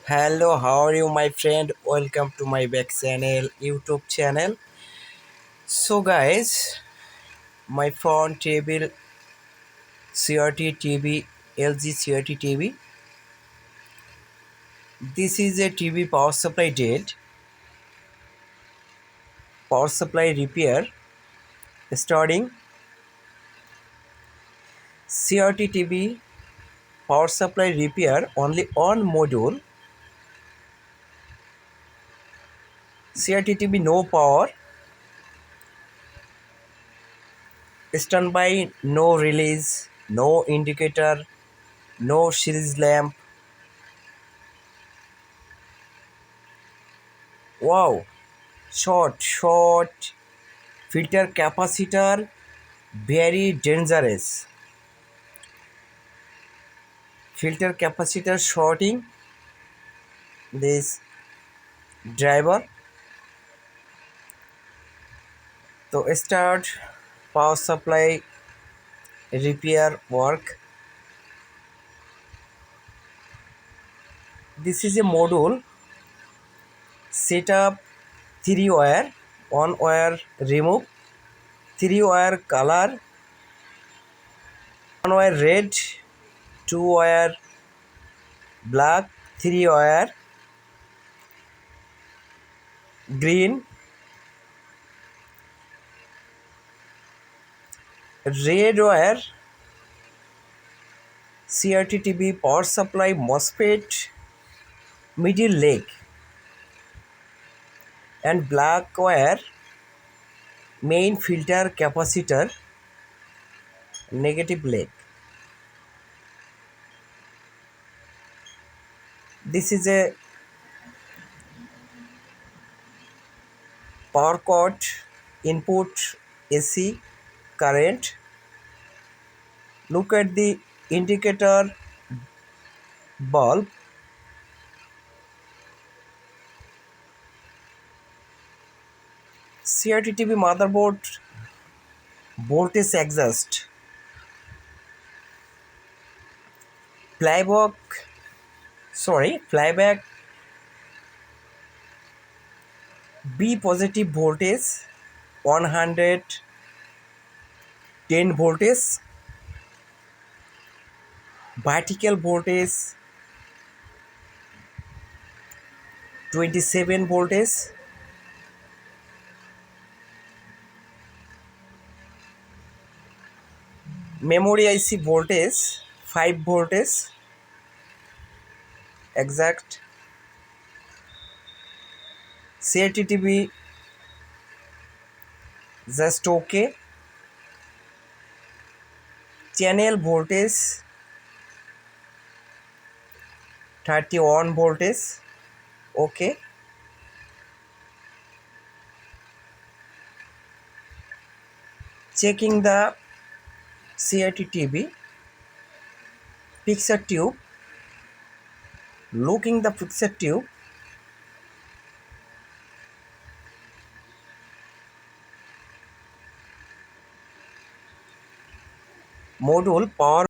Hello, how are you, my friend? Welcome to my back channel, YouTube channel. So, guys, my phone table CRT TV, LG CRT TV. This is a TV power supply dead, power supply repair, starting CRT TV power supply repair only on module. CRT TV no power, standby, no release, no indicator, no series lamp. Wow, short filter capacitor, very dangerous. Filter capacitor shorting this driver. So start power supply repair work. This is a module. Set up 3 wire, 1 wire remove, 3 wire color, 1 wire red, 2 wire black, 3 wire green, red wire CRT TV power supply MOSFET middle leg, and black wire main filter capacitor negative leg. This is a power cord input AC current. Look at the indicator bulb. CRT TV motherboard voltage adjust. Flyback B positive voltage 110 voltage, vertical voltage 27 voltage, memory IC voltage 5 voltage exact. CRT TV just okay. Channel voltage 31 voltage okay. Checking the CRT TV picture tube, looking the picture tube, module power